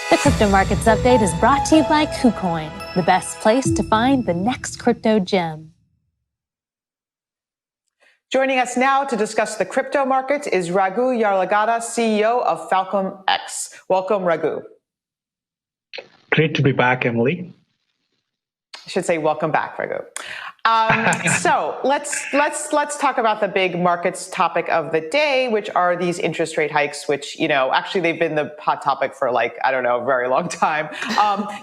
The Crypto Markets Update is brought to you by KuCoin, the best place to find the next crypto gem. Joining us now to discuss the crypto markets is Raghu Yarlagadda, CEO of FalconX. Welcome, Raghu. Great to be back, Emily. I should say welcome back, Raghu. So let's talk about the big markets topic of the day, which are these interest rate hikes, which, actually they've been the hot topic for a very long time.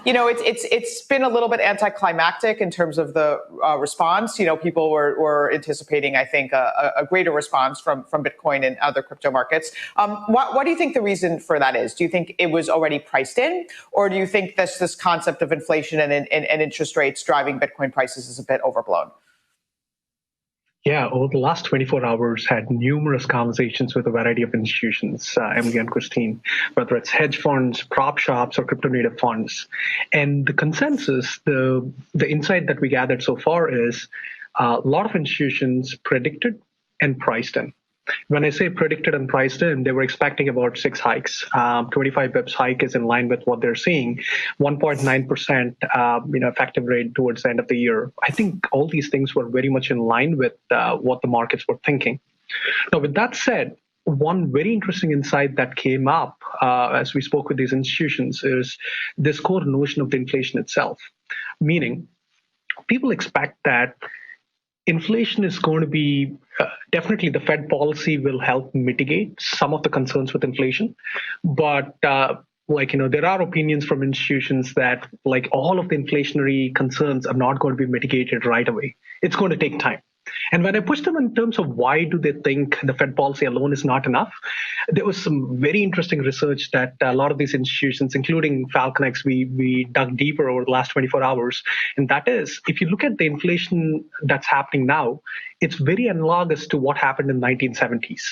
It's been a little bit anticlimactic in terms of the response. People were anticipating, I think, a greater response from Bitcoin and other crypto markets. What do you think the reason for that is? Do you think it was already priced in, or do you think this concept of inflation and interest rates driving Bitcoin prices is a bit overblown? Yeah, over the last 24 hours, had numerous conversations with a variety of institutions, Emily and Christine, whether it's hedge funds, prop shops, or crypto native funds. And the consensus, the insight that we gathered so far is a lot of institutions predicted and priced in. When I say predicted and priced in, they were expecting about 6 hikes. 25 bips hike is in line with what they're seeing. 1.9% effective rate towards the end of the year. I think all these things were very much in line with what the markets were thinking. Now, with that said, one very interesting insight that came up as we spoke with these institutions is this core notion of the inflation itself. Meaning, people expect that inflation is going to be definitely the Fed policy will help mitigate some of the concerns with inflation. But there are opinions from institutions that all of the inflationary concerns are not going to be mitigated right away. It's going to take time. And when I push them in terms of why do they think the Fed policy alone is not enough, there was some very interesting research that a lot of these institutions, including FalconX, we dug deeper over the last 24 hours. And that is, if you look at the inflation that's happening now, it's very analogous to what happened in the 1970s.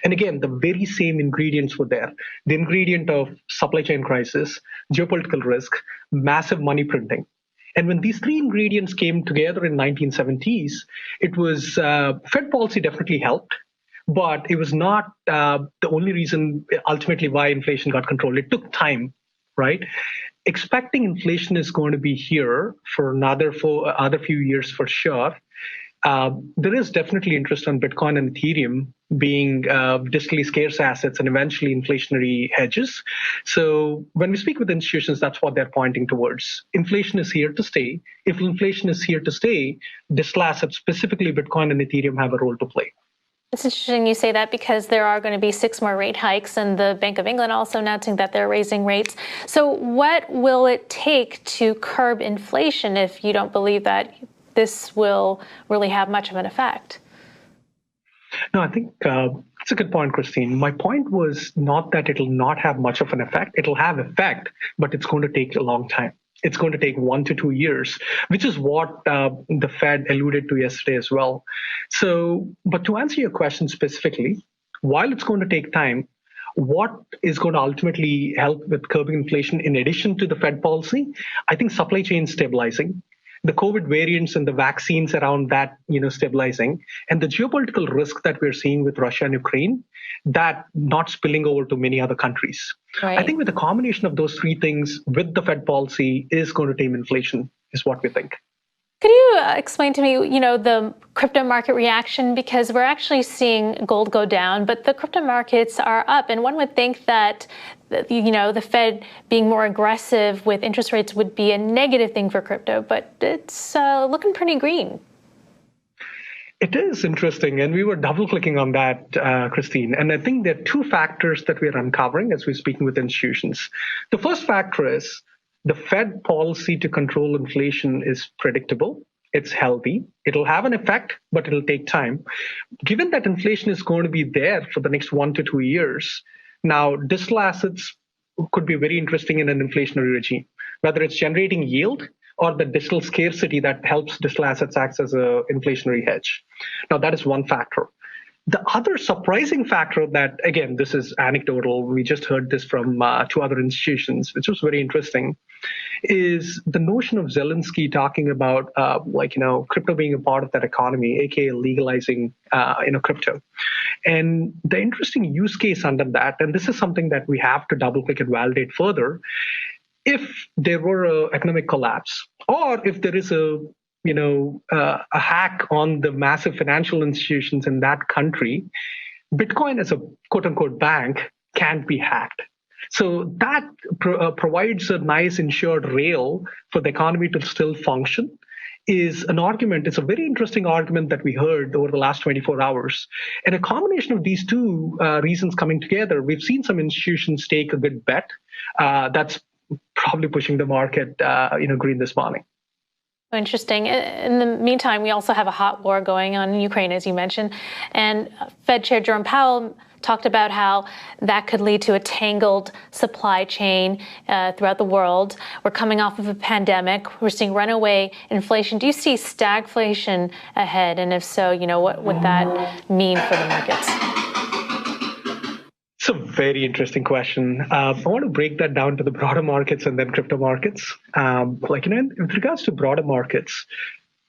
And again, the very same ingredients were there. The ingredient of supply chain crisis, geopolitical risk, massive money printing. And when these 3 ingredients came together in 1970s, it was Fed policy definitely helped, but it was not the only reason ultimately why inflation got controlled. It took time, right? Expecting inflation is going to be here for another few years for sure. There is definitely interest on Bitcoin and Ethereum being distantly scarce assets and eventually inflationary hedges. So when we speak with institutions, that's what they're pointing towards. Inflation is here to stay. If inflation is here to stay, digital assets, specifically Bitcoin and Ethereum, have a role to play. It's interesting you say that because there are going to be 6 more rate hikes, and the Bank of England also announcing that they're raising rates. So what will it take to curb inflation if you don't believe that this will really have much of an effect? No, I think it's a good point, Christine. My point was not that it'll not have much of an effect. It'll have effect, but it's going to take a long time. It's going to take 1 to 2 years, which is what the Fed alluded to yesterday as well. So, but to answer your question specifically, while it's going to take time, what is going to ultimately help with curbing inflation in addition to the Fed policy? I think supply chain stabilizing, the COVID variants and the vaccines around that, stabilizing, and the geopolitical risk that we're seeing with Russia and Ukraine, that not spilling over to many other countries. Right. I think with the combination of those 3 things with the Fed policy is going to tame inflation, is what we think. Could you explain to me, the crypto market reaction? Because we're actually seeing gold go down, but the crypto markets are up. And one would think that, the Fed being more aggressive with interest rates would be a negative thing for crypto, but it's looking pretty green. It is interesting, and we were double-clicking on that, Christine. And I think there are 2 factors that we're uncovering as we're speaking with institutions. The first factor is the Fed policy to control inflation is predictable. It's healthy. It'll have an effect, but it'll take time. Given that inflation is going to be there for the next 1 to 2 years, now digital assets could be very interesting in an inflationary regime, whether it's generating yield or the digital scarcity that helps digital assets act as an inflationary hedge. Now, that is one factor. The other surprising factor that, again, this is anecdotal, we just heard this from two other institutions, which was very interesting, is the notion of Zelensky talking about crypto being a part of that economy, aka legalizing crypto. And the interesting use case under that, and this is something that we have to double click and validate further, if there were an economic collapse, or if there is a hack on the massive financial institutions in that country, Bitcoin as a quote unquote bank can't be hacked. So that provides a nice insured rail for the economy to still function. Is an argument. It's a very interesting argument that we heard over the last 24 hours. And a combination of these two reasons coming together, we've seen some institutions take a good bet. That's probably pushing the market green this morning. Interesting. In the meantime, we also have a hot war going on in Ukraine, as you mentioned. And Fed Chair Jerome Powell talked about how that could lead to a tangled supply chain throughout the world. We're coming off of a pandemic. We're seeing runaway inflation. Do you see stagflation ahead? And if so, what would that mean for the markets? It's a very interesting question. I want to break that down to the broader markets and then crypto markets. With regards to broader markets,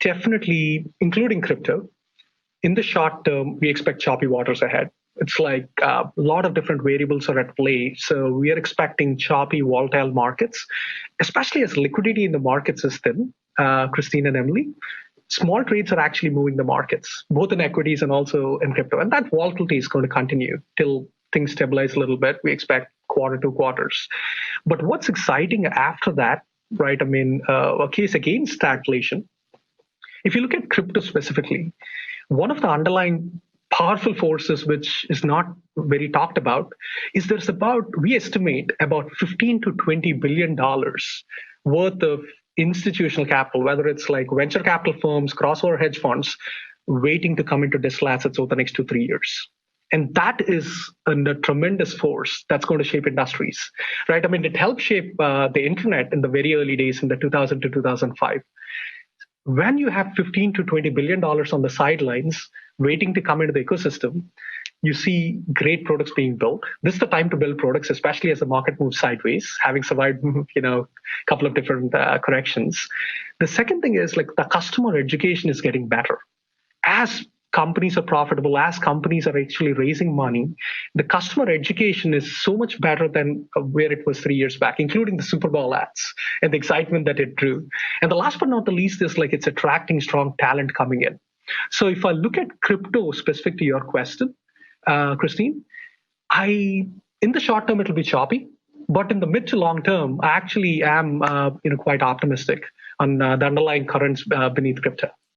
definitely, including crypto, in the short term, we expect choppy waters ahead. It's like a lot of different variables are at play. So we are expecting choppy, volatile markets, especially as liquidity in the markets is thin, Christine and Emily. Small trades are actually moving the markets, both in equities and also in crypto. And that volatility is going to continue till things stabilize a little bit. We expect quarter to quarters. But what's exciting after that, right? A case against stagflation. If you look at crypto specifically, one of the underlying powerful forces, which is not very talked about, is we estimate about $15 to $20 billion worth of institutional capital, whether it's like venture capital firms, crossover hedge funds, waiting to come into digital assets over the next 2-3 years. And that is a tremendous force that's going to shape industries, right? It helped shape the internet in the very early days in the 2000 to 2005. When you have $15 to $20 billion on the sidelines waiting to come into the ecosystem, you see great products being built. This is the time to build products, especially as the market moves sideways, having survived a couple of different corrections. The second thing is the customer education is getting better. As companies are profitable, as companies are actually raising money, the customer education is so much better than where it was 3 years back, including the Super Bowl ads and the excitement that it drew. And the last but not the least is it's attracting strong talent coming in. So if I look at crypto specific to your question, Christine, in the short term, it'll be choppy, but in the mid to long term, I actually am quite optimistic on the underlying currents beneath crypto.